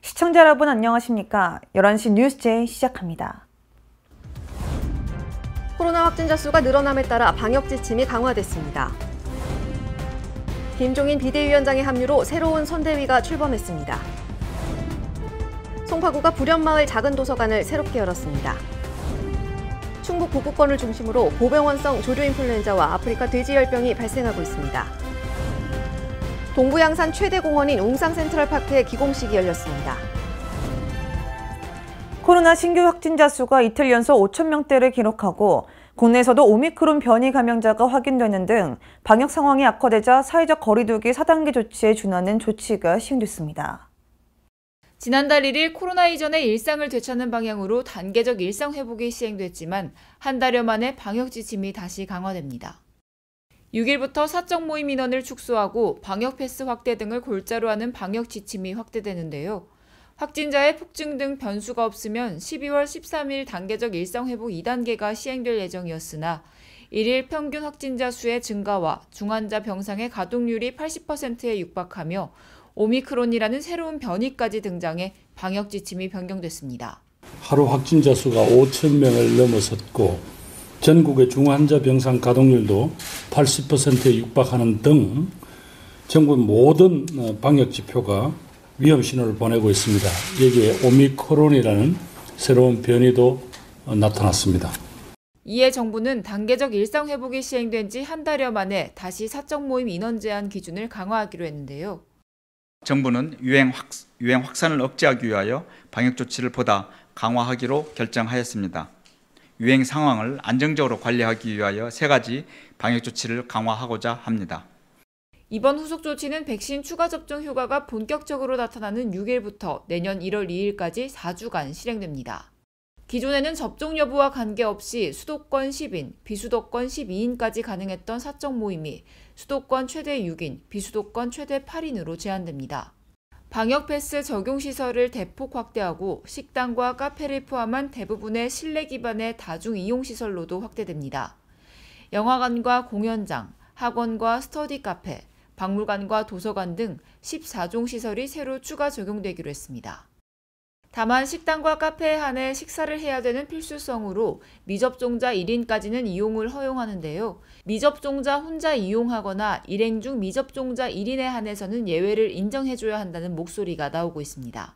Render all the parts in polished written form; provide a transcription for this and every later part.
시청자 여러분 안녕하십니까? 11시 뉴스제이 시작합니다. 코로나 확진자 수가 늘어남에 따라 방역 지침이 강화됐습니다. 김종인 비대위원장의 합류로 새로운 선대위가 출범했습니다. 송파구가 불현마을 작은 도서관을 새롭게 열었습니다. 충북 북부권을 중심으로 고병원성 조류인플루엔자와 아프리카 돼지열병이 발생하고 있습니다. 동부 양산 최대 공원인 웅상 센트럴파크의 기공식이 열렸습니다. 코로나 신규 확진자 수가 이틀 연속 5,000명대를 기록하고 국내에서도 오미크론 변이 감염자가 확인되는 등 방역 상황이 악화되자 사회적 거리두기 4단계 조치에 준하는 조치가 시행됐습니다. 지난달 1일 코로나 이전의 일상을 되찾는 방향으로 단계적 일상 회복이 시행됐지만 한 달여 만에 방역 지침이 다시 강화됩니다. 6일부터 사적 모임 인원을 축소하고 방역 패스 확대 등을 골자로 하는 방역 지침이 확대되는데요. 확진자의 폭증 등 변수가 없으면 12월 13일 단계적 일상 회복 2단계가 시행될 예정이었으나 1일 평균 확진자 수의 증가와 중환자 병상의 가동률이 80%에 육박하며 오미크론이라는 새로운 변이까지 등장해 방역 지침이 변경됐습니다. 하루 확진자 수가 5,000명을 넘어섰고 전국의 중환자 병상 가동률도 80%에 육박하는 등 전국 모든 방역 지표가 위험 신호를 보내고 있습니다. 여기에 오미크론이라는 새로운 변이도 나타났습니다. 이에 정부는 단계적 일상 회복이 시행된 지 한 달여 만에 다시 사적 모임 인원 제한 기준을 강화하기로 했는데요. 정부는 유행 확산을 억제하기 위하여 방역 조치를 보다 강화하기로 결정하였습니다. 유행 상황을 안정적으로 관리하기 위하여 세 가지 방역 조치를 강화하고자 합니다. 이번 후속 조치는 백신 추가 접종 효과가 본격적으로 나타나는 6일부터 내년 1월 2일까지 4주간 실행됩니다. 기존에는 접종 여부와 관계없이 수도권 10인, 비수도권 12인까지 가능했던 사적 모임이 수도권 최대 6인, 비수도권 최대 8인으로 제한됩니다. 방역 패스 적용 시설을 대폭 확대하고 식당과 카페를 포함한 대부분의 실내 기반의 다중 이용 시설로도 확대됩니다. 영화관과 공연장, 학원과 스터디 카페, 박물관과 도서관 등 14종 시설이 새로 추가 적용되기로 했습니다. 다만 식당과 카페에 한해 식사를 해야 되는 필수성으로 미접종자 1인까지는 이용을 허용하는데요. 미접종자 혼자 이용하거나 일행 중 미접종자 1인에 한해서는 예외를 인정해줘야 한다는 목소리가 나오고 있습니다.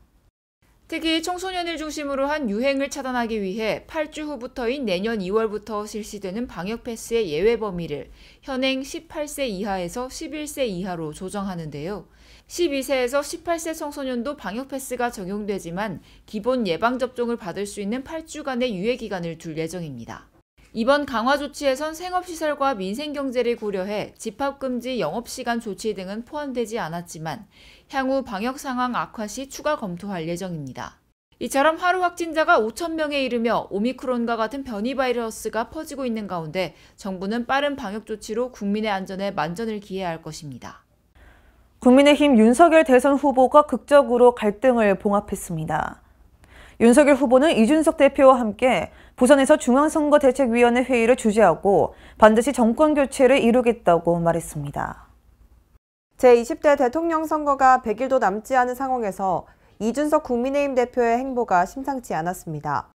특히 청소년을 중심으로 한 유행을 차단하기 위해 8주 후부터인 내년 2월부터 실시되는 방역 패스의 예외 범위를 현행 18세 이하에서 11세 이하로 조정하는데요. 12세에서 18세 청소년도 방역 패스가 적용되지만 기본 예방접종을 받을 수 있는 8주간의 유예 기간을 둘 예정입니다. 이번 강화 조치에선 생업시설과 민생경제를 고려해 집합금지 영업시간 조치 등은 포함되지 않았지만 향후 방역 상황 악화 시 추가 검토할 예정입니다. 이처럼 하루 확진자가 5,000명에 이르며 오미크론과 같은 변이 바이러스가 퍼지고 있는 가운데 정부는 빠른 방역 조치로 국민의 안전에 만전을 기해야 할 것입니다. 국민의힘 윤석열 대선 후보가 극적으로 갈등을 봉합했습니다. 윤석열 후보는 이준석 대표와 함께 부산에서 중앙선거대책위원회 회의를 주재하고 반드시 정권 교체를 이루겠다고 말했습니다. 제20대 대통령 선거가 100일도 남지 않은 상황에서 이준석 국민의힘 대표의 행보가 심상치 않았습니다.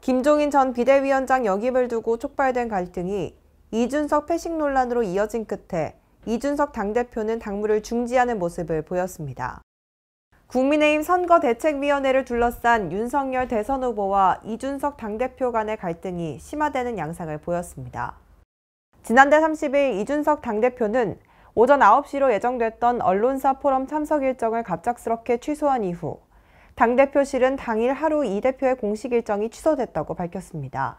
김종인 전 비대위원장 역임을 두고 촉발된 갈등이 이준석 패싱 논란으로 이어진 끝에 이준석 당대표는 당무를 중지하는 모습을 보였습니다. 국민의힘 선거대책위원회를 둘러싼 윤석열 대선 후보와 이준석 당대표 간의 갈등이 심화되는 양상을 보였습니다. 지난달 30일 이준석 당대표는 오전 9시로 예정됐던 언론사 포럼 참석 일정을 갑작스럽게 취소한 이후 당대표실은 당일 하루 이 대표의 공식 일정이 취소됐다고 밝혔습니다.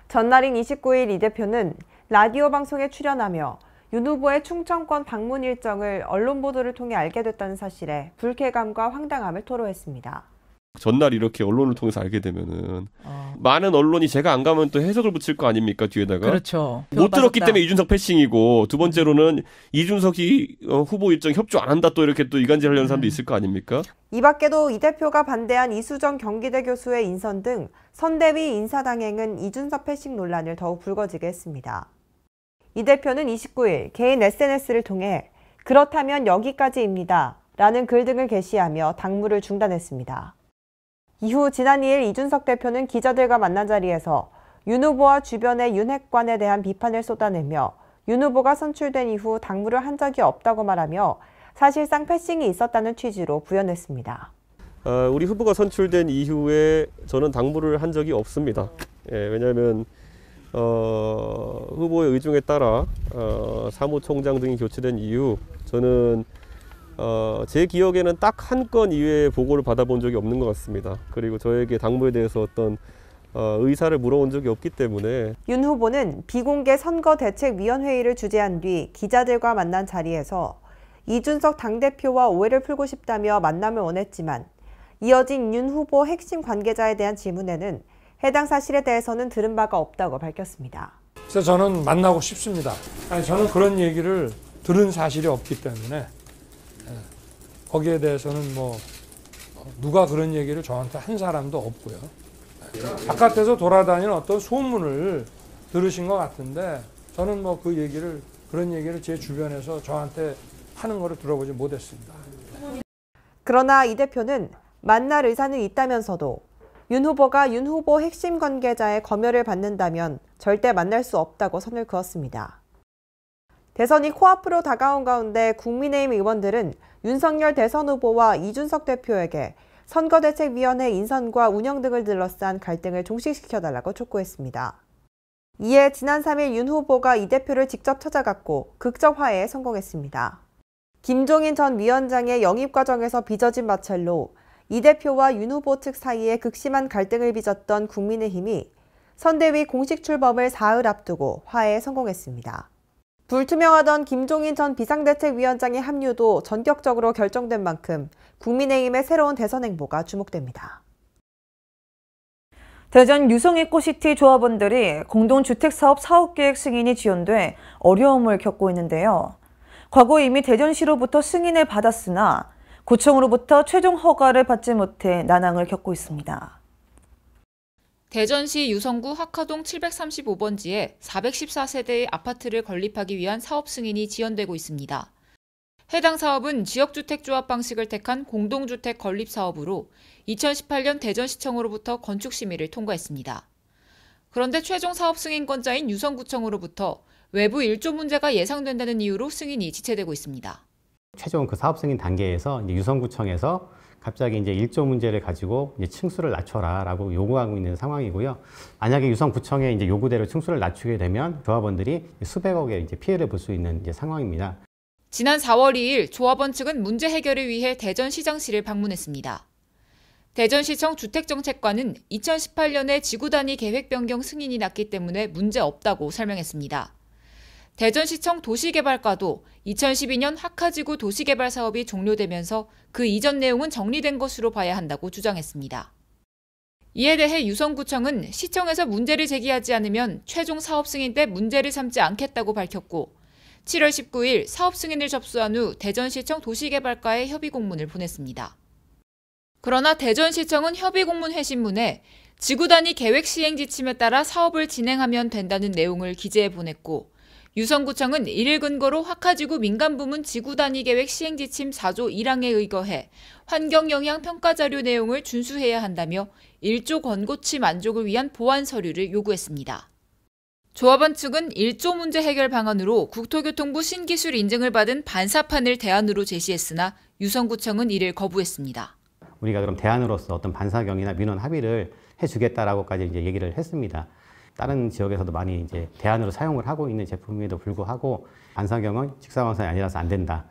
전날인 29일 이 대표는 라디오 방송에 출연하며 윤 후보의 충청권 방문 일정을 언론 보도를 통해 알게 됐다는 사실에 불쾌감과 황당함을 토로했습니다. 전날 이렇게 언론을 통해서 알게 되면은 많은 언론이 제가 안 가면 또 해석을 붙일 거 아닙니까 뒤에다가. 그렇죠. 못 들었기 때문에 이준석 패싱이고 두 번째로는 이준석이 후보 일정 협조 안 한다 또 이렇게 또 이간질하려는 사람도 있을 거 아닙니까? 이 밖에도 이 대표가 반대한 이수정 경기대 교수의 인선 등 선대위 인사당행은 이준석 패싱 논란을 더욱 불거지게 했습니다. 이 대표는 29일 개인 SNS를 통해 그렇다면 여기까지입니다. 라는 글 등을 게시하며 당무를 중단했습니다. 이후 지난 2일 이준석 대표는 기자들과 만난 자리에서 윤 후보와 주변의 윤핵관에 대한 비판을 쏟아내며 윤 후보가 선출된 이후 당무를 한 적이 없다고 말하며 사실상 패싱이 있었다는 취지로 부연했습니다. 우리 후보가 선출된 이후에 저는 당무를 한 적이 없습니다. 왜냐하면 후보의 의중에 따라 사무총장 등이 교체된 이후 저는 제 기억에는 딱 한 건 이외에 보고를 받아본 적이 없는 것 같습니다. 그리고 저에게 당무에 대해서 어떤 의사를 물어본 적이 없기 때문에. 윤 후보는 비공개 선거대책위원회의를 주재한 뒤 기자들과 만난 자리에서 이준석 당대표와 오해를 풀고 싶다며 만남을 원했지만 이어진 윤 후보 핵심 관계자에 대한 질문에는 해당 사실에 대해서는 들은 바가 없다고 밝혔습니다. 그래서 저는 만나고 싶습니다. 저는 그런 얘기를 들은 사실이 없기 때문에 거기에 대해서는 뭐 누가 그런 얘기를 저한테 한 사람도 없고요. 바깥에서 돌아다니는 어떤 소문을 들으신 것 같은데 저는 뭐 그런 얘기를 제 주변에서 저한테 하는 거를 들어보지 못했습니다. 그러나 이 대표는 만날 의사는 있다면서도 윤 후보가 윤 후보 핵심 관계자의 검열을 받는다면 절대 만날 수 없다고 선을 그었습니다. 대선이 코앞으로 다가온 가운데 국민의힘 의원들은 윤석열 대선 후보와 이준석 대표에게 선거대책위원회 인선과 운영 등을 둘러싼 갈등을 종식시켜달라고 촉구했습니다. 이에 지난 3일 윤 후보가 이 대표를 직접 찾아갔고 극적 화해에 성공했습니다. 김종인 전 위원장의 영입 과정에서 빚어진 마찰로 이 대표와 윤 후보 측 사이에 극심한 갈등을 빚었던 국민의힘이 선대위 공식 출범을 사흘 앞두고 화해에 성공했습니다. 불투명하던 김종인 전 비상대책위원장의 합류도 전격적으로 결정된 만큼 국민의힘의 새로운 대선 행보가 주목됩니다. 대전 유성이코시티 조합원들이 공동주택사업 사업계획 승인이 지연돼 어려움을 겪고 있는데요. 과거 이미 대전시로부터 승인을 받았으나 구청으로부터 최종 허가를 받지 못해 난항을 겪고 있습니다. 대전시 유성구 학화동 735번지에 414세대의 아파트를 건립하기 위한 사업 승인이 지연되고 있습니다. 해당 사업은 지역주택조합 방식을 택한 공동주택 건립 사업으로 2018년 대전시청으로부터 건축심의를 통과했습니다. 그런데 최종 사업 승인권자인 유성구청으로부터 외부 일조 문제가 예상된다는 이유로 승인이 지체되고 있습니다. 최종 그 사업 승인 단계에서 이제 유성구청에서 갑자기 이제 일조 문제를 가지고 이제 층수를 낮춰라라고 요구하고 있는 상황이고요. 만약에 유성구청의 이제 요구대로 층수를 낮추게 되면 조합원들이 수백억의 이제 피해를 볼 수 있는 이제 상황입니다. 지난 4월 2일 조합원 측은 문제 해결을 위해 대전시장실을 방문했습니다. 대전시청 주택정책관은 2018년에 지구단위 계획 변경 승인이 났기 때문에 문제 없다고 설명했습니다. 대전시청 도시개발과도 2012년 학하지구 도시개발 사업이 종료되면서 그 이전 내용은 정리된 것으로 봐야 한다고 주장했습니다. 이에 대해 유성구청은 시청에서 문제를 제기하지 않으면 최종 사업 승인 때 문제를 삼지 않겠다고 밝혔고 7월 19일 사업 승인을 접수한 후 대전시청 도시개발과에 협의 공문을 보냈습니다. 그러나 대전시청은 협의 공문 회신문에 지구단위 계획 시행 지침에 따라 사업을 진행하면 된다는 내용을 기재해 보냈고 유성구청은 이를 근거로 학하지구 민간부문 지구단위 계획 시행지침 4조 1항에 의거해 환경영향평가자료 내용을 준수해야 한다며 1조 권고치 만족을 위한 보완 서류를 요구했습니다. 조합원 측은 1조 문제 해결 방안으로 국토교통부 신기술 인증을 받은 반사판을 대안으로 제시했으나 유성구청은 이를 거부했습니다. 우리가 그럼 대안으로서 어떤 반사경이나 민원 합의를 해주겠다라고까지 이제 얘기를 했습니다. 다른 지역에서도 많이 이제 대안으로 사용을 하고 있는 제품임에도 불구하고 반사경은 직사광선이 아니라서 안 된다.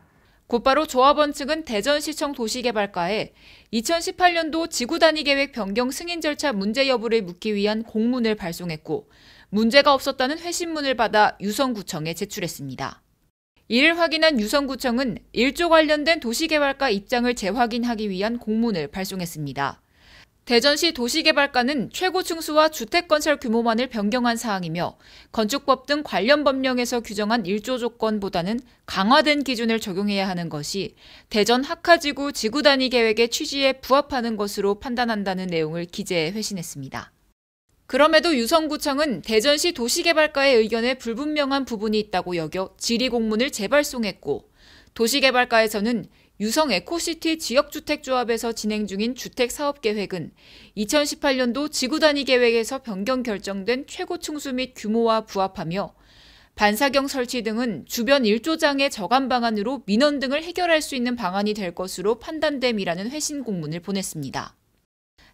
곧바로 조합원 측은 대전시청 도시개발과에 2018년도 지구단위 계획 변경 승인 절차 문제 여부를 묻기 위한 공문을 발송했고 문제가 없었다는 회신문을 받아 유성구청에 제출했습니다. 이를 확인한 유성구청은 1조 관련된 도시개발과 입장을 재확인하기 위한 공문을 발송했습니다. 대전시 도시개발과는 최고 층수와 주택건설 규모만을 변경한 사항이며 건축법 등 관련 법령에서 규정한 1조 조건보다는 강화된 기준을 적용해야 하는 것이 대전 학하지구 지구단위 계획의 취지에 부합하는 것으로 판단한다는 내용을 기재해 회신했습니다. 그럼에도 유성구청은 대전시 도시개발과의 의견에 불분명한 부분이 있다고 여겨 질의 공문을 재발송했고 도시개발과에서는 유성 에코시티 지역주택조합에서 진행 중인 주택사업계획은 2018년도 지구단위 계획에서 변경 결정된 최고 층수 및 규모와 부합하며 반사경 설치 등은 주변 1조장의 저감 방안으로 민원 등을 해결할 수 있는 방안이 될 것으로 판단됨이라는 회신 공문을 보냈습니다.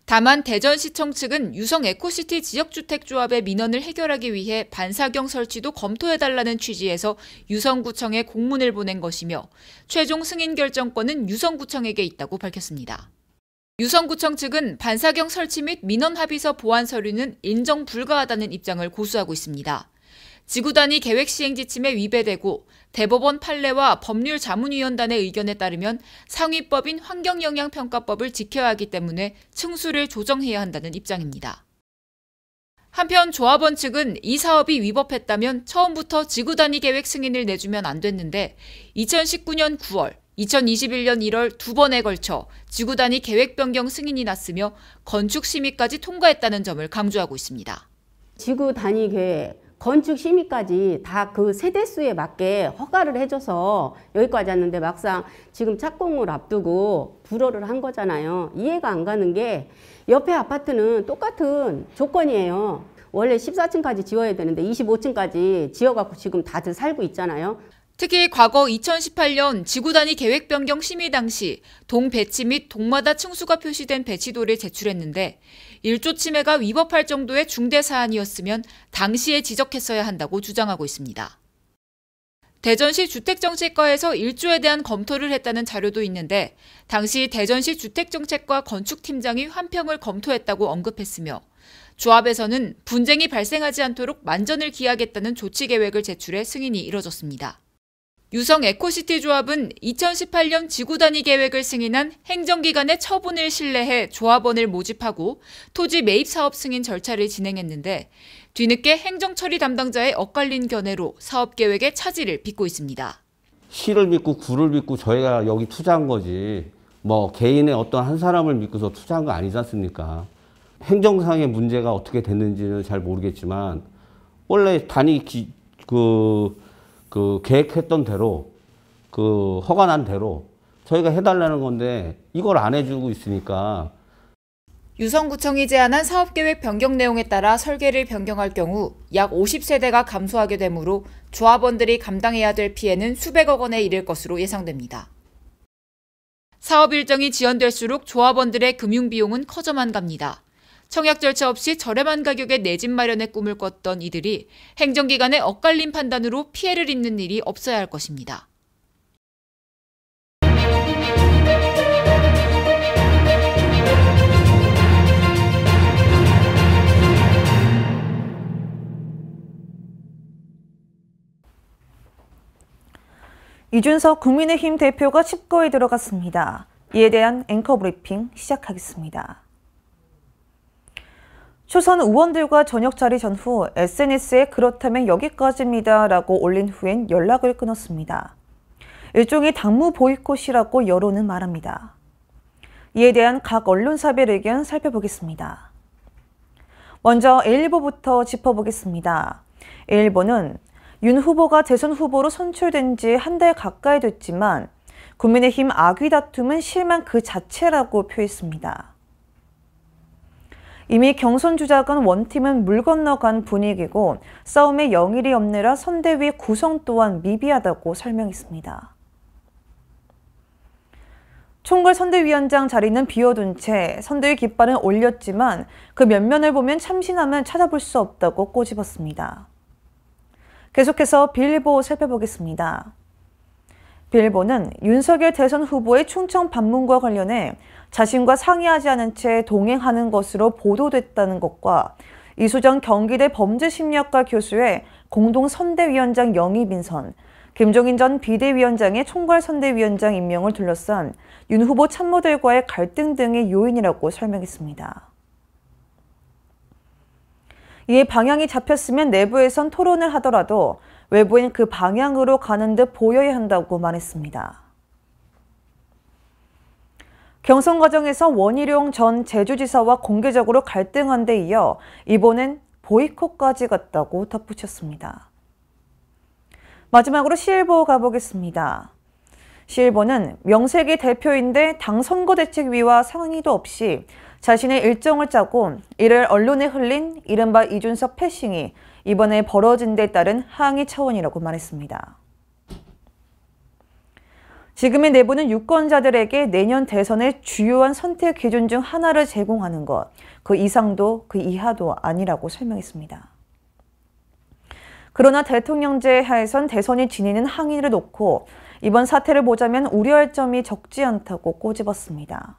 다만 대전시청 측은 유성 에코시티 지역주택조합의 민원을 해결하기 위해 반사경 설치도 검토해달라는 취지에서 유성구청에 공문을 보낸 것이며 최종 승인 결정권은 유성구청에게 있다고 밝혔습니다. 유성구청 측은 반사경 설치 및 민원 합의서 보완 서류는 인정 불가하다는 입장을 고수하고 있습니다. 지구단위 계획 시행 지침에 위배되고 대법원 판례와 법률자문위원단의 의견에 따르면 상위법인 환경영향평가법을 지켜야 하기 때문에 층수를 조정해야 한다는 입장입니다. 한편 조합원 측은 이 사업이 위법했다면 처음부터 지구단위 계획 승인을 내주면 안 됐는데 2019년 9월, 2021년 1월 두 번에 걸쳐 지구단위 계획 변경 승인이 났으며 건축심의까지 통과했다는 점을 강조하고 있습니다. 지구단위 계획 건축 심의까지 다 그 세대수에 맞게 허가를 해줘서 여기까지 왔는데 막상 지금 착공을 앞두고 불허를 한 거잖아요. 이해가 안 가는 게 옆에 아파트는 똑같은 조건이에요. 원래 14층까지 지어야 되는데 25층까지 지어갖고 지금 다들 살고 있잖아요. 특히 과거 2018년 지구단위 계획 변경 심의 당시 동 배치 및 동마다 층수가 표시된 배치도를 제출했는데 1조 침해가 위법할 정도의 중대 사안이었으면 당시에 지적했어야 한다고 주장하고 있습니다. 대전시 주택정책과에서 1조에 대한 검토를 했다는 자료도 있는데 당시 대전시 주택정책과 건축팀장이 환평을 검토했다고 언급했으며 조합에서는 분쟁이 발생하지 않도록 만전을 기하겠다는 조치 계획을 제출해 승인이 이뤄졌습니다. 유성 에코시티 조합은 2018년 지구단위 계획을 승인한 행정기관의 처분을 신뢰해 조합원을 모집하고 토지 매입 사업 승인 절차를 진행했는데 뒤늦게 행정처리 담당자의 엇갈린 견해로 사업 계획의 차질을 빚고 있습니다. 시를 믿고 구를 믿고 저희가 여기 투자한 거지 뭐 개인의 어떤 한 사람을 믿고서 투자한 거 아니지 않습니까? 행정상의 문제가 어떻게 됐는지는 잘 모르겠지만 원래 단위 계획했던 대로 허가 난 대로 저희가 해달라는 건데 이걸 안 해주고 있으니까. 유성구청이 제안한 사업계획 변경 내용에 따라 설계를 변경할 경우 약 50세대가 감소하게 되므로 조합원들이 감당해야 될 피해는 수백억 원에 이를 것으로 예상됩니다. 사업 일정이 지연될수록 조합원들의 금융비용은 커져만 갑니다. 청약 절차 없이 저렴한 가격에 내 집 마련의 꿈을 꿨던 이들이 행정기관의 엇갈린 판단으로 피해를 입는 일이 없어야 할 것입니다. 이준석 국민의힘 대표가 칩거에 들어갔습니다. 이에 대한 앵커 브리핑 시작하겠습니다. 초선 의원들과 저녁 자리 전후 SNS에 그렇다면 여기까지입니다 라고 올린 후엔 연락을 끊었습니다. 일종의 당무 보이콧이라고 여론은 말합니다. 이에 대한 각 언론사별 의견 살펴보겠습니다. 먼저 일보부터 짚어보겠습니다. 일보는 윤 후보가 대선 후보로 선출된 지 한 달 가까이 됐지만 국민의힘 악의 다툼은 실망 그 자체라고 표했습니다. 이미 경선 주자간 원팀은 물 건너간 분위기고 싸움에 영일이 없느라 선대위 구성 또한 미비하다고 설명했습니다. 총괄 선대위원장 자리는 비워둔 채 선대위 깃발은 올렸지만 그 면면을 보면 참신함은 찾아볼 수 없다고 꼬집었습니다. 계속해서 빌보 살펴보겠습니다. 빌보는 윤석열 대선 후보의 충청 방문과 관련해 자신과 상의하지 않은 채 동행하는 것으로 보도됐다는 것과 이수정 경기대 범죄심리학과 교수의 공동선대위원장 영입 인선, 김종인 전 비대위원장의 총괄선대위원장 임명을 둘러싼 윤 후보 참모들과의 갈등 등의 요인이라고 설명했습니다. 이에 방향이 잡혔으면 내부에선 토론을 하더라도 외부엔 그 방향으로 가는 듯 보여야 한다고 말했습니다. 경선 과정에서 원희룡 전 제주지사와 공개적으로 갈등한 데 이어 이번엔 보이콧까지 갔다고 덧붙였습니다. 마지막으로 시일보 가보겠습니다. 시일보는 명색이 대표인데 당 선거대책위와 상의도 없이 자신의 일정을 짜고 이를 언론에 흘린 이른바 이준석 패싱이 이번에 벌어진 데 따른 항의 차원이라고 말했습니다. 지금의 내부는 유권자들에게 내년 대선의 주요한 선택 기준 중 하나를 제공하는 것, 그 이상도 그 이하도 아니라고 설명했습니다. 그러나 대통령제 하에선 대선이 지니는 항의를 놓고 이번 사태를 보자면 우려할 점이 적지 않다고 꼬집었습니다.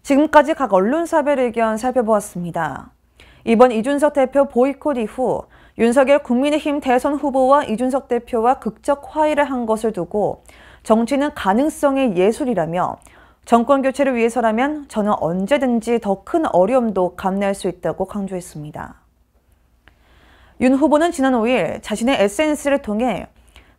지금까지 각 언론사별 의견 살펴보았습니다. 이번 이준석 대표 보이콧 이후 윤석열 국민의힘 대선 후보와 이준석 대표와 극적 화해를 한 것을 두고 정치는 가능성의 예술이라며 정권 교체를 위해서라면 저는 언제든지 더 큰 어려움도 감내할 수 있다고 강조했습니다. 윤 후보는 지난 5일 자신의 SNS를 통해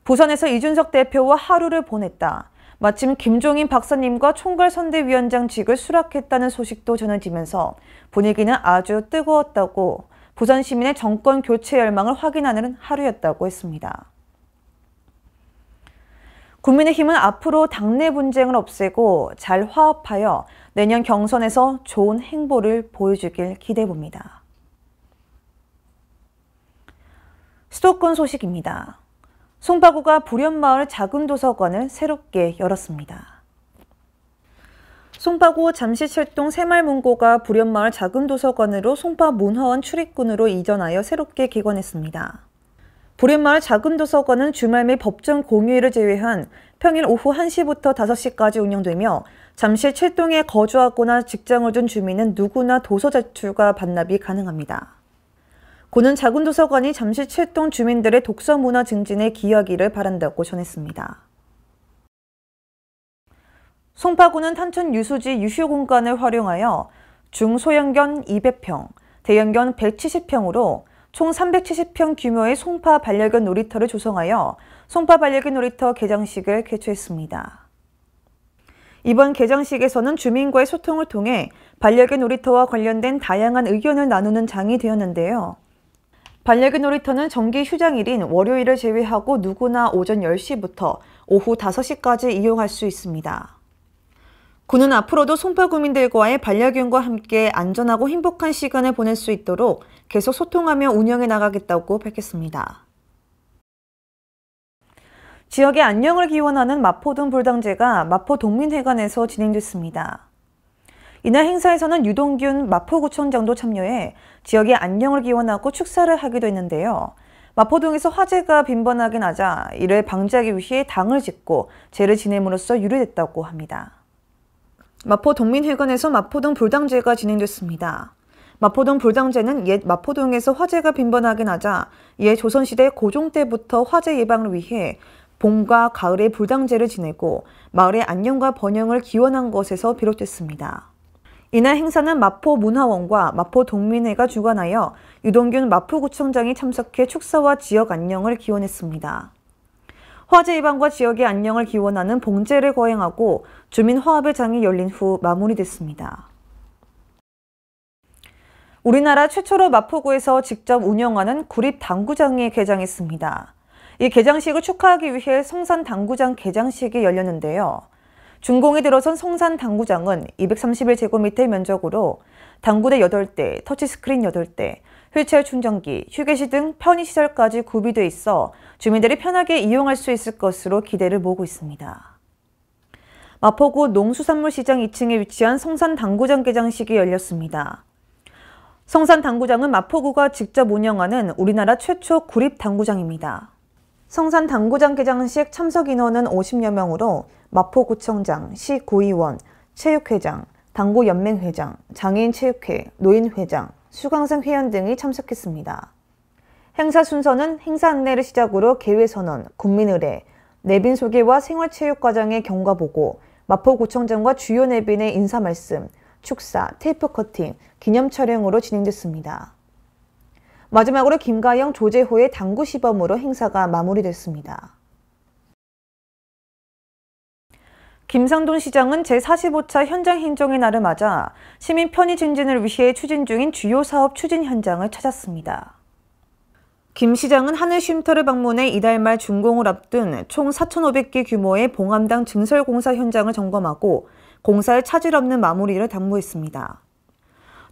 부산에서 이준석 대표와 하루를 보냈다. 마침 김종인 박사님과 총괄선대위원장직을 수락했다는 소식도 전해지면서 분위기는 아주 뜨거웠다고 부산 시민의 정권 교체 열망을 확인하는 하루였다고 했습니다. 국민의힘은 앞으로 당내 분쟁을 없애고 잘 화합하여 내년 경선에서 좋은 행보를 보여주길 기대해봅니다. 수도권 소식입니다. 송파구가 불현마을 작은 도서관을 새롭게 열었습니다. 송파구 잠시철동 새마을문고가 불현마을 작은 도서관으로 송파문화원 출입군으로 이전하여 새롭게 개관했습니다. 불현마을 작은 도서관은 주말 및 법정 공휴일을 제외한 평일 오후 1시부터 5시까지 운영되며 잠실철동에 거주하거나 직장을 둔 주민은 누구나 도서 제출과 반납이 가능합니다. 고는 작은 도서관이 잠실철동 주민들의 독서 문화 증진에 기여하기를 바란다고 전했습니다. 송파구는 탄천 유수지 유휴공간을 활용하여 중소형견 200평, 대형견 170평으로 총 370평 규모의 송파 반려견 놀이터를 조성하여 송파 반려견 놀이터 개장식을 개최했습니다. 이번 개장식에서는 주민과의 소통을 통해 반려견 놀이터와 관련된 다양한 의견을 나누는 장이 되었는데요. 반려견 놀이터는 정기 휴장일인 월요일을 제외하고 누구나 오전 10시부터 오후 5시까지 이용할 수 있습니다. 구는 앞으로도 송파구민들과의 반려견과 함께 안전하고 행복한 시간을 보낼 수 있도록 계속 소통하며 운영해 나가겠다고 밝혔습니다. 지역의 안녕을 기원하는 마포동 불당제가 마포동민회관에서 진행됐습니다. 이날 행사에서는 유동균 마포구청장도 참여해 지역의 안녕을 기원하고 축사를 하기도 했는데요. 마포동에서 화재가 빈번하게 나자 이를 방지하기 위해 당을 짓고 제를 지냄으로써 유래됐다고 합니다. 마포동민회관에서 마포동 불당제가 진행됐습니다. 마포동 불당제는 옛 마포동에서 화재가 빈번하게 나자 옛 조선시대 고종 때부터 화재 예방을 위해 봄과 가을에 불당제를 지내고 마을의 안녕과 번영을 기원한 것에서 비롯됐습니다. 이날 행사는 마포문화원과 마포동민회가 주관하여 유동균 마포구청장이 참석해 축사와 지역 안녕을 기원했습니다. 화재 예방과 지역의 안녕을 기원하는 봉제를 거행하고 주민 화합의 장이 열린 후 마무리됐습니다. 우리나라 최초로 마포구에서 직접 운영하는 구립당구장이 개장했습니다. 이 개장식을 축하하기 위해 성산당구장 개장식이 열렸는데요. 준공에 들어선 성산당구장은 231제곱미터 면적으로 당구대 8대, 터치스크린 8대, 휠체어 충전기, 휴게실 등 편의시설까지 구비돼 있어 주민들이 편하게 이용할 수 있을 것으로 기대를 모으고 있습니다. 마포구 농수산물시장 2층에 위치한 성산당구장 개장식이 열렸습니다. 성산당구장은 마포구가 직접 운영하는 우리나라 최초 구립당구장입니다. 성산당구장 개장식 참석 인원은 50여 명으로 마포구청장, 시구의원, 체육회장, 당구연맹회장, 장애인체육회, 노인회장, 수강생 회원 등이 참석했습니다. 행사 순서는 행사 안내를 시작으로 개회선언, 국민의례, 내빈 소개와 생활체육과정의 경과보고, 마포구청장과 주요 내빈의 인사말씀, 축사, 테이프 커팅, 기념 촬영으로 진행됐습니다. 마지막으로 김가영, 조재호의 당구 시범으로 행사가 마무리됐습니다. 김상돈 시장은 제45차 현장 행정의 날을 맞아 시민 편의 증진을 위해 추진 중인 주요 사업 추진 현장을 찾았습니다. 김 시장은 하늘 쉼터를 방문해 이달 말 준공을 앞둔 총 4,500개 규모의 봉암당 증설공사 현장을 점검하고 공사에 차질 없는 마무리를 당부했습니다.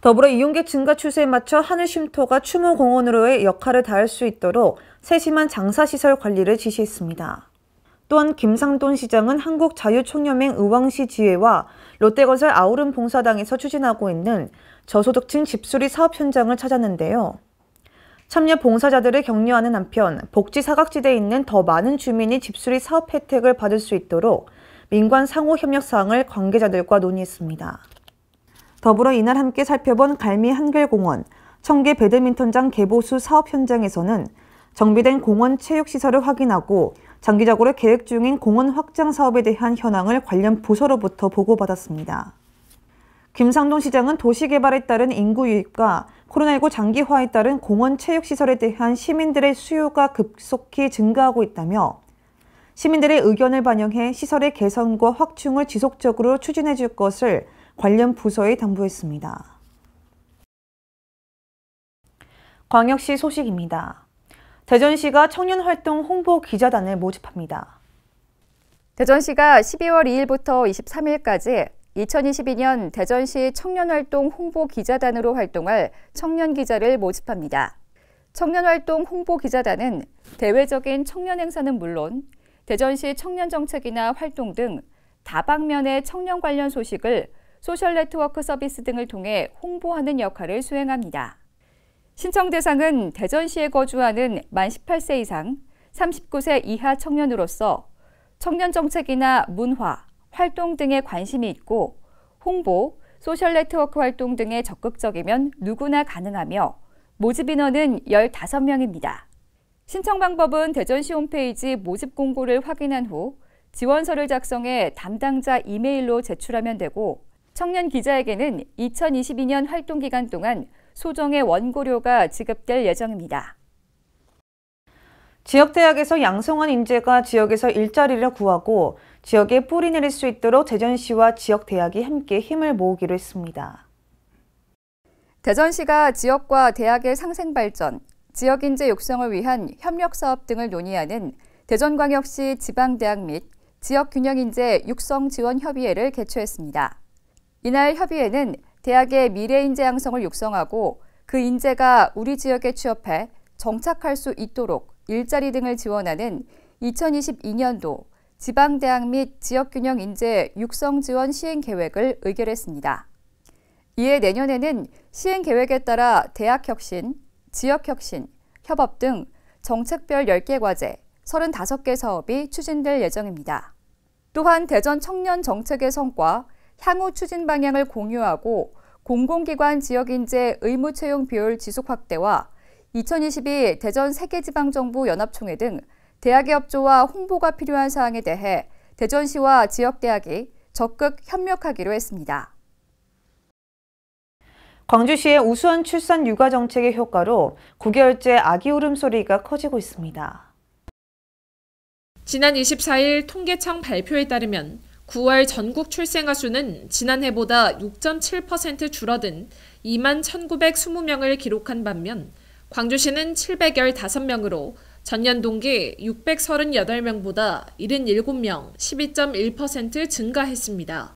더불어 이용객 증가 추세에 맞춰 하늘 쉼터가 추모공원으로의 역할을 다할 수 있도록 세심한 장사시설 관리를 지시했습니다. 또한 김상돈 시장은 한국자유총연맹 의왕시 지회와 롯데건설 아우름 봉사당에서 추진하고 있는 저소득층 집수리 사업 현장을 찾았는데요. 참여 봉사자들을 격려하는 한편 복지 사각지대에 있는 더 많은 주민이 집수리 사업 혜택을 받을 수 있도록 민관 상호 협력 사항을 관계자들과 논의했습니다. 더불어 이날 함께 살펴본 갈미 한글공원, 청계 배드민턴장 개보수 사업 현장에서는 정비된 공원 체육시설을 확인하고 장기적으로 계획 중인 공원 확장 사업에 대한 현황을 관련 부서로부터 보고받았습니다. 김상돈 시장은 도시개발에 따른 인구 유입과 코로나19 장기화에 따른 공원 체육시설에 대한 시민들의 수요가 급속히 증가하고 있다며 시민들의 의견을 반영해 시설의 개선과 확충을 지속적으로 추진해 줄 것을 관련 부서에 당부했습니다. 광역시 소식입니다. 대전시가 청년활동 홍보 기자단을 모집합니다. 대전시가 12월 2일부터 23일까지 2022년 대전시 청년활동 홍보 기자단으로 활동할 청년 기자를 모집합니다. 청년활동 홍보 기자단은 대외적인 청년 행사는 물론 대전시 청년 정책이나 활동 등 다방면의 청년 관련 소식을 소셜 네트워크 서비스 등을 통해 홍보하는 역할을 수행합니다. 신청 대상은 대전시에 거주하는 만 18세 이상, 39세 이하 청년으로서 청년 정책이나 문화, 활동 등에 관심이 있고 홍보, 소셜 네트워크 활동 등에 적극적이면 누구나 가능하며 모집 인원은 15명입니다. 신청 방법은 대전시 홈페이지 모집 공고를 확인한 후 지원서를 작성해 담당자 이메일로 제출하면 되고 청년 기자에게는 2022년 활동 기간 동안 소정의 원고료가 지급될 예정입니다. 지역대학에서 양성한 인재가 지역에서 일자리를 구하고 지역에 뿌리 내릴 수 있도록 대전시와 지역대학이 함께 힘을 모으기로 했습니다. 대전시가 지역과 대학의 상생 발전, 지역 인재 육성을 위한 협력 사업 등을 논의하는 대전광역시 지방대학 및 지역균형인재 육성지원협의회를 개최했습니다. 이날 협의회는 대학의 미래인재 양성을 육성하고 그 인재가 우리 지역에 취업해 정착할 수 있도록 일자리 등을 지원하는 2022년도 지방대학 및 지역균형인재 육성지원 시행계획을 의결했습니다. 이에 내년에는 시행계획에 따라 대학혁신, 지역혁신, 협업 등 정책별 10개 과제, 35개 사업이 추진될 예정입니다. 또한 대전 청년 정책의 성과, 향후 추진 방향을 공유하고 공공기관 지역인재 의무 채용 비율 지속 확대와 2022 대전 세계지방정부 연합총회 등 대학의 협조와 홍보가 필요한 사항에 대해 대전시와 지역대학이 적극 협력하기로 했습니다. 광주시의 우수한 출산 육아 정책의 효과로 9개월째 아기 울음소리가 커지고 있습니다. 지난 24일 통계청 발표에 따르면 9월 전국 출생아 수는 지난해보다 6.7% 줄어든 2만 1,920명을 기록한 반면 광주시는 715명으로 전년 동기 638명보다 77명, 12.1% 증가했습니다.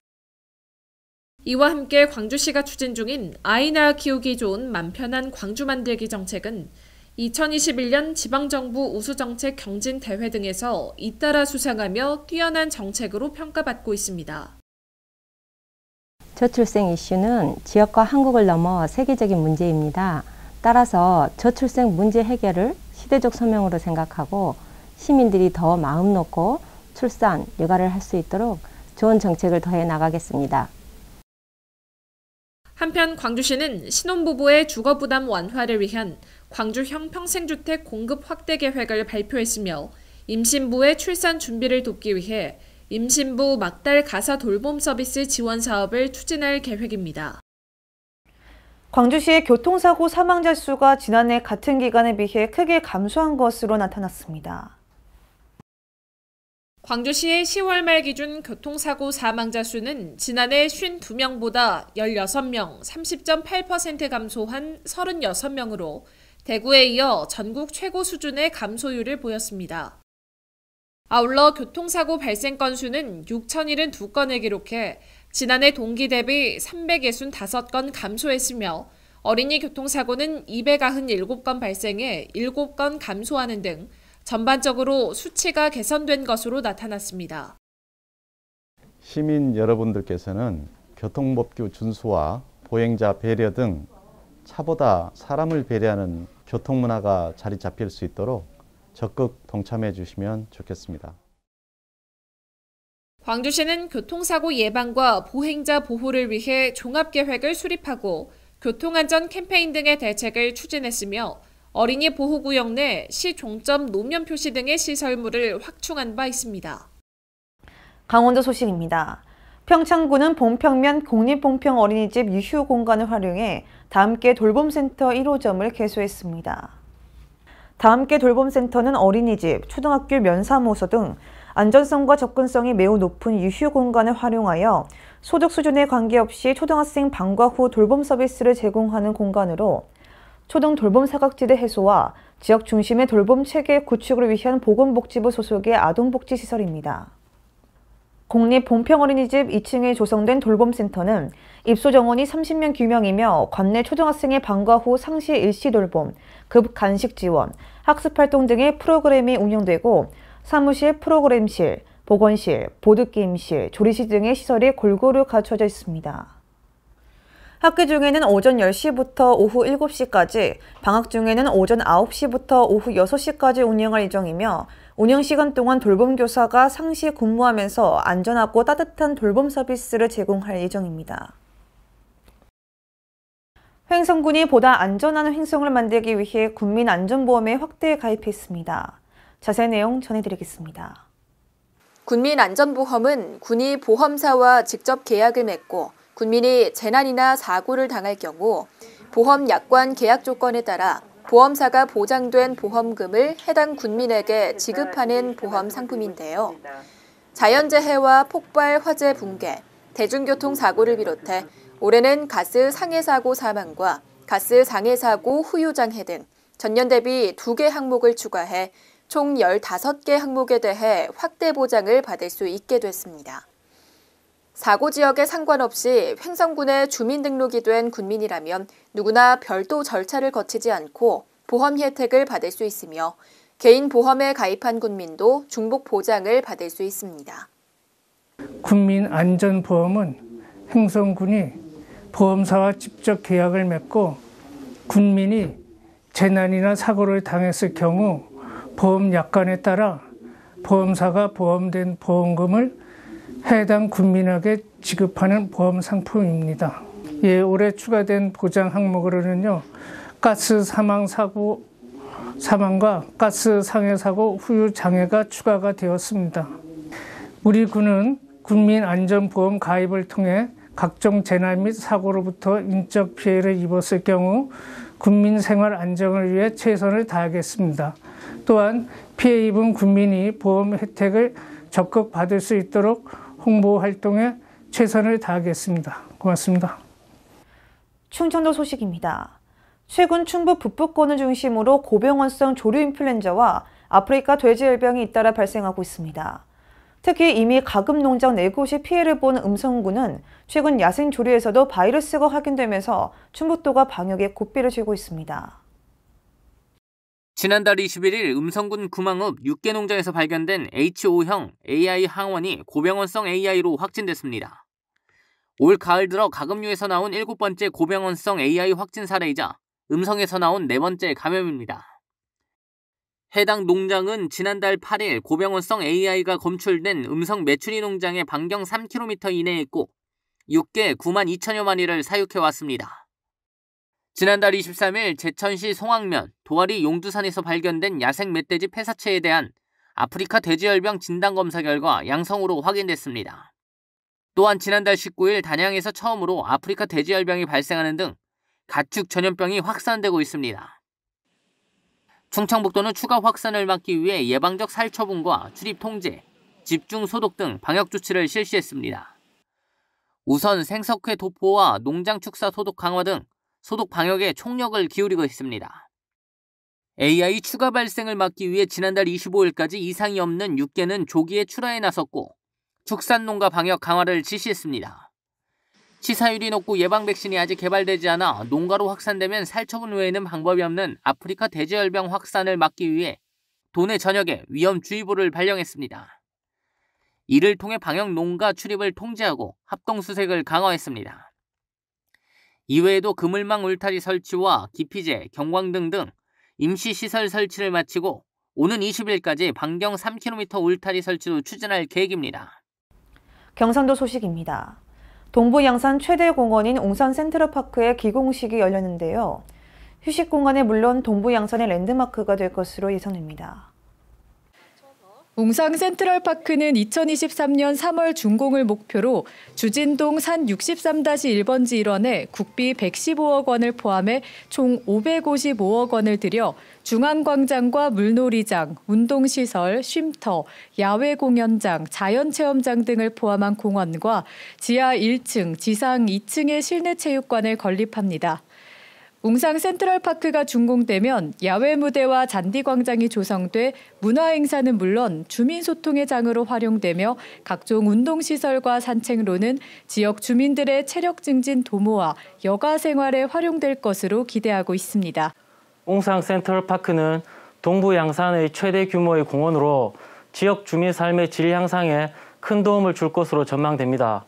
이와 함께 광주시가 추진 중인 아이 낳아 키우기 좋은 맘편한 광주 만들기 정책은 2021년 지방정부 우수정책 경진대회 등에서 잇따라 수상하며 뛰어난 정책으로 평가받고 있습니다. 저출생 이슈는 지역과 한국을 넘어 세계적인 문제입니다. 따라서 저출생 문제 해결을 시대적 소명으로 생각하고 시민들이 더 마음 놓고 출산, 육아를 할 수 있도록 좋은 정책을 더해 나가겠습니다. 한편 광주시는 신혼부부의 주거부담 완화를 위한 광주형 평생주택 공급 확대 계획을 발표했으며 임신부의 출산 준비를 돕기 위해 임신부 막달 가사 돌봄 서비스 지원 사업을 추진할 계획입니다. 광주시의 교통사고 사망자 수가 지난해 같은 기간에 비해 크게 감소한 것으로 나타났습니다. 광주시의 10월 말 기준 교통사고 사망자 수는 지난해 52명보다 16명, 30.8% 감소한 36명으로 대구에 이어 전국 최고 수준의 감소율을 보였습니다. 아울러 교통사고 발생 건수는 6,072건을 기록해 지난해 동기 대비 365건 감소했으며 어린이 교통사고는 297건 발생해 7건 감소하는 등 전반적으로 수치가 개선된 것으로 나타났습니다. 시민 여러분들께서는 교통법규 준수와 보행자 배려 등 차보다 사람을 배려하는 교통문화가 자리 잡힐 수 있도록 적극 동참해 주시면 좋겠습니다. 광주시는 교통사고 예방과 보행자 보호를 위해 종합계획을 수립하고 교통안전 캠페인 등의 대책을 추진했으며 어린이 보호구역 내 시 종점 노면 표시 등의 시설물을 확충한 바 있습니다. 강원도 소식입니다. 평창군은 봉평면 공립봉평 어린이집 유휴 공간을 활용해 다함께 돌봄센터 1호점을 개소했습니다. 다함께 돌봄센터는 어린이집, 초등학교 면사무소 등 안전성과 접근성이 매우 높은 유휴 공간을 활용하여 소득 수준에 관계없이 초등학생 방과 후 돌봄 서비스를 제공하는 공간으로 초등 돌봄 사각지대 해소와 지역 중심의 돌봄 체계 구축을 위한 보건복지부 소속의 아동복지시설입니다. 공립봉평어린이집 2층에 조성된 돌봄센터는 입소 정원이 30명 규명이며 관내 초등학생의 방과 후 상시 일시 돌봄, 급 간식 지원, 학습활동 등의 프로그램이 운영되고 사무실, 프로그램실, 보건실, 보드게임실, 조리실 등의 시설이 골고루 갖춰져 있습니다. 학기 중에는 오전 10시부터 오후 7시까지, 방학 중에는 오전 9시부터 오후 6시까지 운영할 예정이며 운영시간 동안 돌봄교사가 상시 근무하면서 안전하고 따뜻한 돌봄 서비스를 제공할 예정입니다. 횡성군이 보다 안전한 횡성을 만들기 위해 군민안전보험에 확대 가입했습니다. 자세한 내용 전해드리겠습니다. 군민안전보험은 군이 보험사와 직접 계약을 맺고 군민이 재난이나 사고를 당할 경우 보험 약관 계약 조건에 따라 보험사가 보장된 보험금을 해당 군민에게 지급하는 보험 상품인데요. 자연재해와 폭발, 화재, 붕괴, 대중교통사고를 비롯해 올해는 가스 상해사고 사망과 가스 상해사고 후유장해 등 전년 대비 2개 항목을 추가해 총 15개 항목에 대해 확대 보장을 받을 수 있게 됐습니다. 사고 지역에 상관없이 횡성군의 주민등록이 된 군민이라면 누구나 별도 절차를 거치지 않고 보험 혜택을 받을 수 있으며 개인 보험에 가입한 군민도 중복 보장을 받을 수 있습니다. 군민안전보험은 횡성군이 보험사와 직접 계약을 맺고 군민이 재난이나 사고를 당했을 경우 보험 약관에 따라 보험사가 보험된 보험금을 해당 군민에게 지급하는 보험 상품입니다. 올해 추가된 보장 항목으로는요, 가스 사망과 가스 상해 사고 후유 장애가 추가가 되었습니다. 우리 군은 군민안전보험 가입을 통해 각종 재난 및 사고로부터 인적 피해를 입었을 경우 군민 생활 안정을 위해 최선을 다하겠습니다. 또한 피해 입은 군민이 보험 혜택을 적극 받을 수 있도록 홍보 활동에 최선을 다하겠습니다. 고맙습니다. 충청도 소식입니다. 최근 충북 북부권을 중심으로 고병원성 조류 인플루엔자와 아프리카 돼지열병이 잇따라 발생하고 있습니다. 특히 이미 가금 농장 4곳이 피해를 본 음성군은 최근 야생 조류에서도 바이러스가 확인되면서 충북도가 방역에 고삐를 쥐고 있습니다. 지난달 21일 음성군 구망읍 6개 농장에서 발견된 H5형 AI 항원이 고병원성 AI로 확진됐습니다. 올 가을 들어 가금류에서 나온 7번째 고병원성 AI 확진 사례이자 음성에서 나온 4번째 감염입니다. 해당 농장은 지난달 8일 고병원성 AI가 검출된 음성 메추리 농장의 반경 3km 이내에 있고 6개 9만 2천여 마리를 사육해왔습니다. 지난달 23일 제천시 송악면, 도아리 용두산에서 발견된 야생 멧돼지 폐사체에 대한 아프리카 돼지열병 진단검사 결과 양성으로 확인됐습니다. 또한 지난달 19일 단양에서 처음으로 아프리카 돼지열병이 발생하는 등 가축 전염병이 확산되고 있습니다. 충청북도는 추가 확산을 막기 위해 예방적 살처분과 출입 통제, 집중 소독 등 방역 조치를 실시했습니다. 우선 생석회 도포와 농장 축사 소독 강화 등 소독 방역에 총력을 기울이고 있습니다. AI 추가 발생을 막기 위해 지난달 25일까지 이상이 없는 6개는 조기에 출하에 나섰고 축산농가 방역 강화를 지시했습니다. 치사율이 높고 예방 백신이 아직 개발되지 않아 농가로 확산되면 살처분 외에는 방법이 없는 아프리카 돼지열병 확산을 막기 위해 도내 전역에 위험주의보를 발령했습니다. 이를 통해 방역 농가 출입을 통제하고 합동수색을 강화했습니다. 이외에도 그물망 울타리 설치와 기피제, 경광등 등 임시시설 설치를 마치고 오는 20일까지 반경 3km 울타리 설치도 추진할 계획입니다. 경상도 소식입니다. 동부 양산 최대 공원인 웅산 센트럴파크의 기공식이 열렸는데요. 휴식 공간에 물론 동부 양산의 랜드마크가 될 것으로 예상됩니다. 웅산 센트럴파크는 2023년 3월 준공을 목표로 주진동 산 63-1번지 일원에 국비 115억 원을 포함해 총 555억 원을 들여 중앙광장과 물놀이장, 운동시설, 쉼터, 야외 공연장, 자연체험장 등을 포함한 공원과 지하 1층, 지상 2층의 실내 체육관을 건립합니다. 웅산 센트럴파크가 준공되면 야외 무대와 잔디광장이 조성돼 문화행사는 물론 주민소통의 장으로 활용되며 각종 운동시설과 산책로는 지역 주민들의 체력 증진 도모와 여가 생활에 활용될 것으로 기대하고 있습니다. 웅산 센트럴파크는 동부 양산의 최대 규모의 공원으로 지역 주민 삶의 질 향상에 큰 도움을 줄 것으로 전망됩니다.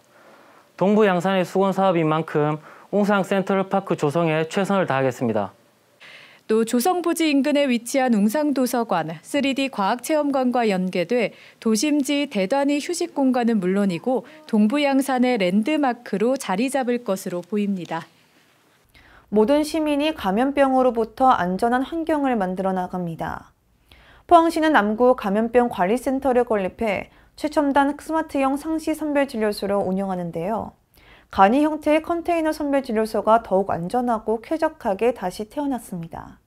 동부 양산의 수건 사업인 만큼 웅산 센트럴파크 조성에 최선을 다하겠습니다. 또 조성부지 인근에 위치한 웅산도서관, 3D 과학체험관과 연계돼 도심지 대단위 휴식 공간은 물론이고 동부 양산의 랜드마크로 자리 잡을 것으로 보입니다. 모든 시민이 감염병으로부터 안전한 환경을 만들어 나갑니다. 포항시는 남구 감염병 관리센터를 건립해 최첨단 스마트형 상시 선별진료소를 운영하는데요. 간이 형태의 컨테이너 선별진료소가 더욱 안전하고 쾌적하게 다시 태어났습니다.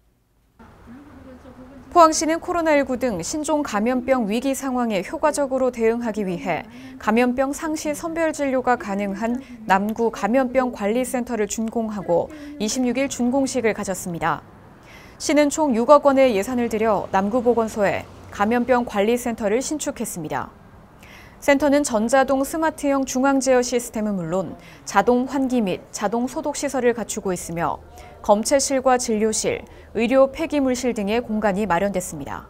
포항시는 코로나19 등 신종 감염병 위기 상황에 효과적으로 대응하기 위해 감염병 상시 선별진료가 가능한 남구 감염병 관리센터를 준공하고 26일 준공식을 가졌습니다. 시는 총 6억 원의 예산을 들여 남구보건소에 감염병 관리센터를 신축했습니다. 센터는 전자동 스마트형 중앙제어 시스템은 물론 자동 환기 및 자동 소독 시설을 갖추고 있으며 검체실과 진료실, 의료 폐기물실 등의 공간이 마련됐습니다.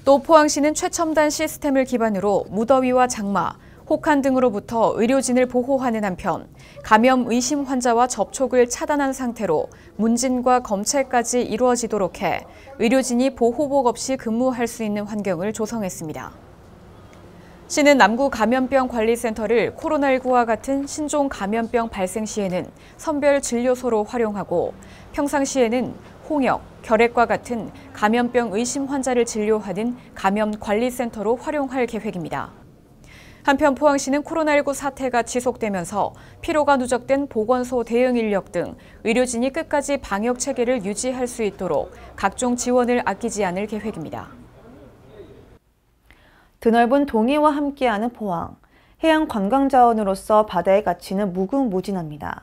또 포항시는 최첨단 시스템을 기반으로 무더위와 장마, 혹한 등으로부터 의료진을 보호하는 한편 감염 의심 환자와 접촉을 차단한 상태로 문진과 검체까지 이루어지도록 해 의료진이 보호복 없이 근무할 수 있는 환경을 조성했습니다. 시는 남구 감염병 관리센터를 코로나19와 같은 신종 감염병 발생 시에는 선별 진료소로 활용하고 평상시에는 홍역, 결핵과 같은 감염병 의심 환자를 진료하는 감염관리센터로 활용할 계획입니다. 한편 포항시는 코로나19 사태가 지속되면서 피로가 누적된 보건소 대응 인력 등 의료진이 끝까지 방역 체계를 유지할 수 있도록 각종 지원을 아끼지 않을 계획입니다. 드넓은 동해와 함께하는 포항, 해양 관광자원으로서 바다의 가치는 무궁무진합니다.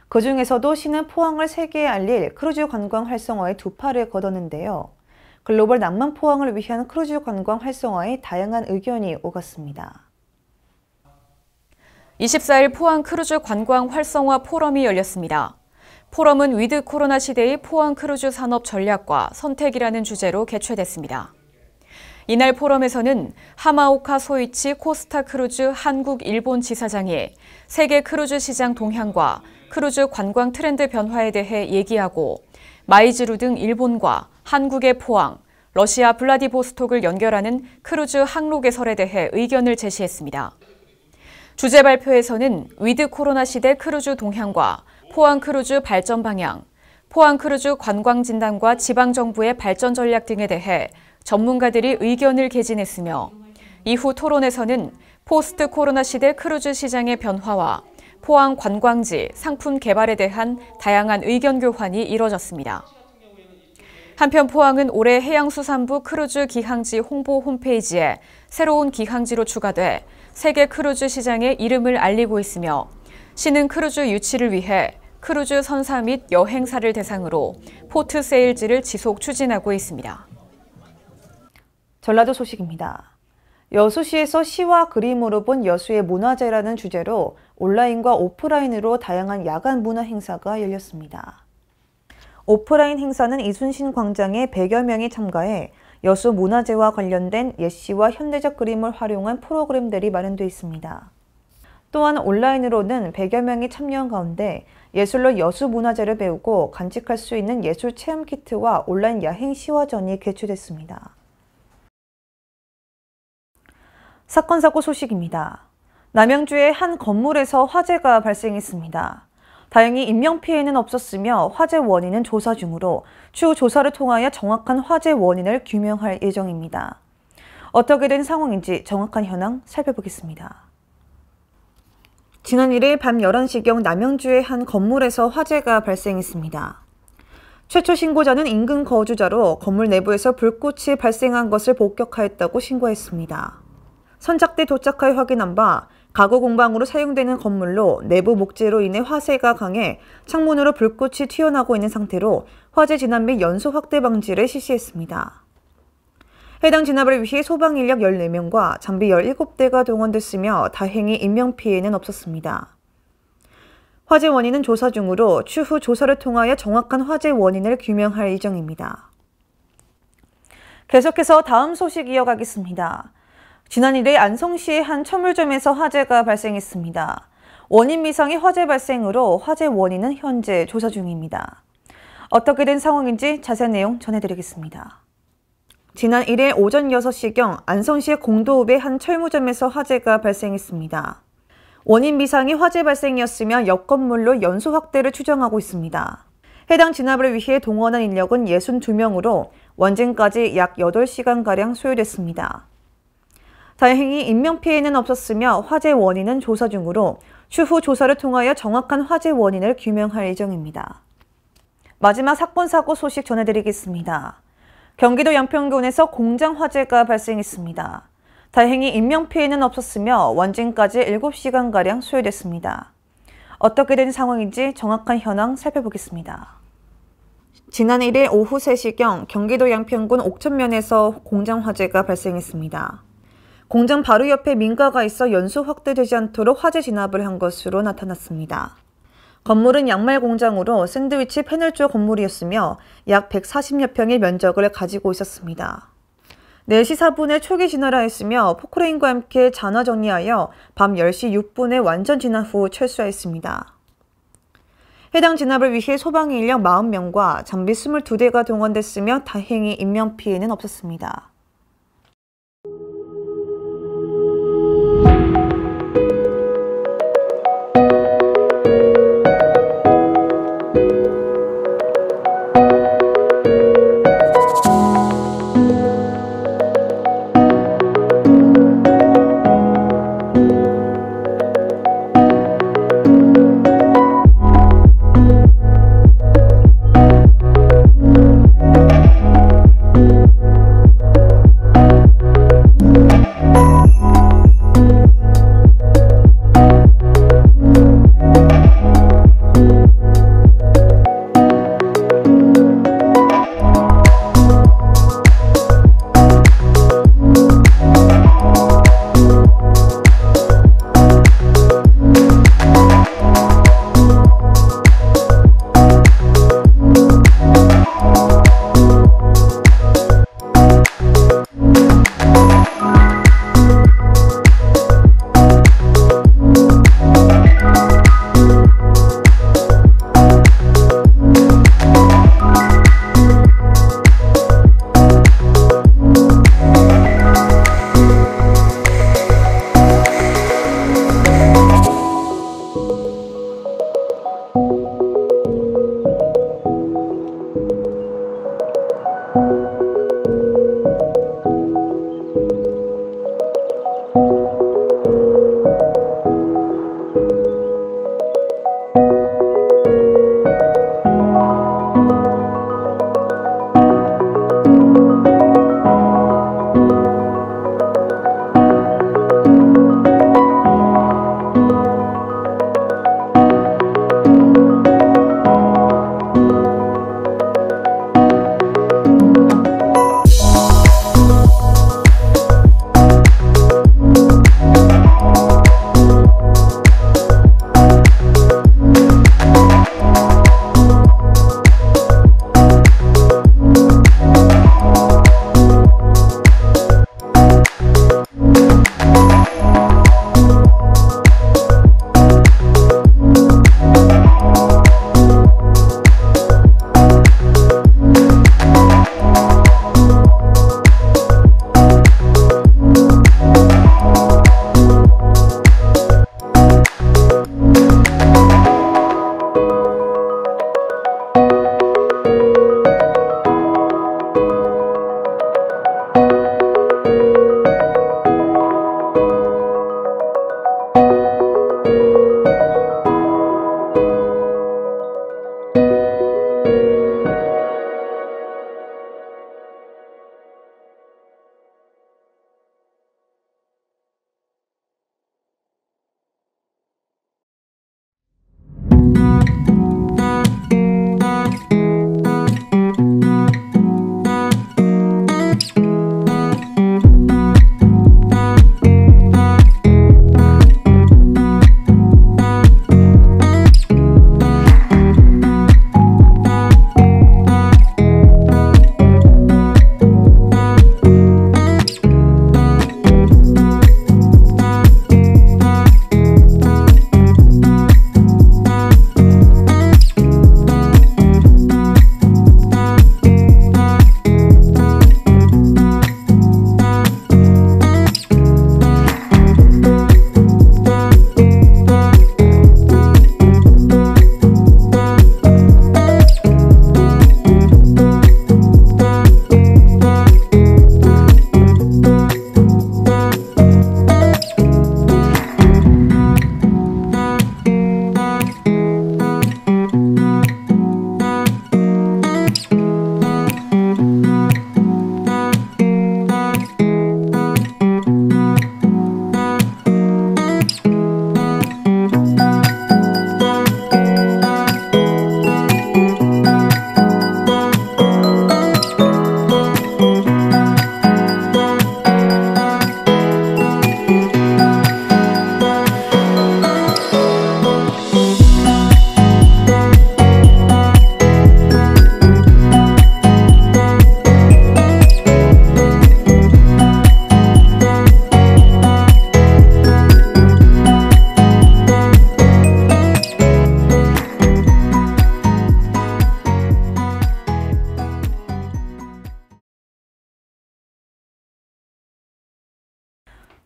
그중에서도 시는 포항을 세계에 알릴 크루즈 관광 활성화에 두 팔을 걷었는데요. 글로벌 낭만 포항을 위한 크루즈 관광 활성화에 다양한 의견이 오갔습니다. 24일 포항 크루즈 관광 활성화 포럼이 열렸습니다. 포럼은 위드 코로나 시대의 포항 크루즈 산업 전략과 선택이라는 주제로 개최됐습니다. 이날 포럼에서는 하마오카 소이치 코스타 크루즈 한국 일본 지사장이 세계 크루즈 시장 동향과 크루즈 관광 트렌드 변화에 대해 얘기하고 마이즈루 등 일본과 한국의 포항, 러시아 블라디보스톡을 연결하는 크루즈 항로 개설에 대해 의견을 제시했습니다. 주제 발표에서는 위드 코로나 시대 크루즈 동향과 포항 크루즈 발전 방향, 포항 크루즈 관광 진단과 지방정부의 발전 전략 등에 대해 전문가들이 의견을 개진했으며 이후 토론에서는 포스트 코로나 시대 크루즈 시장의 변화와 포항 관광지, 상품 개발에 대한 다양한 의견 교환이 이뤄졌습니다. 한편 포항은 올해 해양수산부 크루즈 기항지 홍보 홈페이지에 새로운 기항지로 추가돼 세계 크루즈 시장의 이름을 알리고 있으며 시는 크루즈 유치를 위해 크루즈 선사 및 여행사를 대상으로 포트 세일즈를 지속 추진하고 있습니다. 전라도 소식입니다. 여수시에서 시와 그림으로 본 여수의 문화재라는 주제로 온라인과 오프라인으로 다양한 야간 문화 행사가 열렸습니다. 오프라인 행사는 이순신 광장에 100여 명이 참가해 여수 문화재와 관련된 예시와 현대적 그림을 활용한 프로그램들이 마련되어 있습니다. 또한 온라인으로는 100여 명이 참여한 가운데 예술로 여수 문화재를 배우고 간직할 수 있는 예술 체험 키트와 온라인 야행 시화전이 개최됐습니다. 사건 사고 소식입니다. 남양주의 한 건물에서 화재가 발생했습니다. 다행히 인명피해는 없었으며 화재 원인은 조사 중으로 추후 조사를 통하여 정확한 화재 원인을 규명할 예정입니다. 어떻게 된 상황인지 정확한 현황 살펴보겠습니다. 지난 1일 밤 11시경 남양주의 한 건물에서 화재가 발생했습니다. 최초 신고자는 인근 거주자로 건물 내부에서 불꽃이 발생한 것을 목격하였다고 신고했습니다. 선착대 도착하여 확인한 바 가구 공방으로 사용되는 건물로 내부 목재로 인해 화재가 강해 창문으로 불꽃이 튀어나오고 있는 상태로 화재 진압 및 연소 확대 방지를 실시했습니다. 해당 진압을 위해 소방 인력 14명과 장비 17대가 동원됐으며 다행히 인명피해는 없었습니다. 화재 원인은 조사 중으로 추후 조사를 통하여 정확한 화재 원인을 규명할 예정입니다. 계속해서 다음 소식 이어가겠습니다. 지난 1일 안성시의 한 철물점에서 화재가 발생했습니다. 원인 미상의 화재 발생으로 화재 원인은 현재 조사 중입니다. 어떻게 된 상황인지 자세한 내용 전해드리겠습니다. 지난 1일 오전 6시경 안성시의 공도읍의 한 철무점에서 화재가 발생했습니다. 원인 미상의 화재 발생이었으며 옆 건물로 연소 확대를 추정하고 있습니다. 해당 진압을 위해 동원한 인력은 62명으로 원진까지 약 8시간가량 소요됐습니다. 다행히 인명피해는 없었으며 화재 원인은 조사 중으로 추후 조사를 통하여 정확한 화재 원인을 규명할 예정입니다. 마지막 사건 사고 소식 전해드리겠습니다. 경기도 양평군에서 공장 화재가 발생했습니다. 다행히 인명피해는 없었으며 원진까지 7시간가량 소요됐습니다. 어떻게 된 상황인지 정확한 현황 살펴보겠습니다. 지난 1일 오후 3시경 경기도 양평군 옥천면에서 공장 화재가 발생했습니다. 공장 바로 옆에 민가가 있어 연소 확대되지 않도록 화재 진압을 한 것으로 나타났습니다. 건물은 양말 공장으로 샌드위치 패널조 건물이었으며 약 140여 평의 면적을 가지고 있었습니다. 4시 4분에 초기 진화를 했으며 포크레인과 함께 잔화 정리하여 밤 10시 6분에 완전 진화 후 철수하였습니다. 해당 진압을 위해 소방 인력 40명과 장비 22대가 동원됐으며 다행히 인명피해는 없었습니다.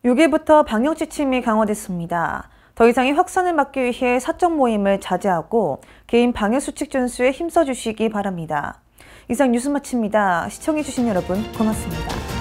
6일부터 방역 지침이 강화됐습니다. 더 이상의 확산을 막기 위해 사적 모임을 자제하고 개인 방역 수칙 준수에 힘써주시기 바랍니다. 이상 뉴스 마칩니다. 시청해주신 여러분 고맙습니다.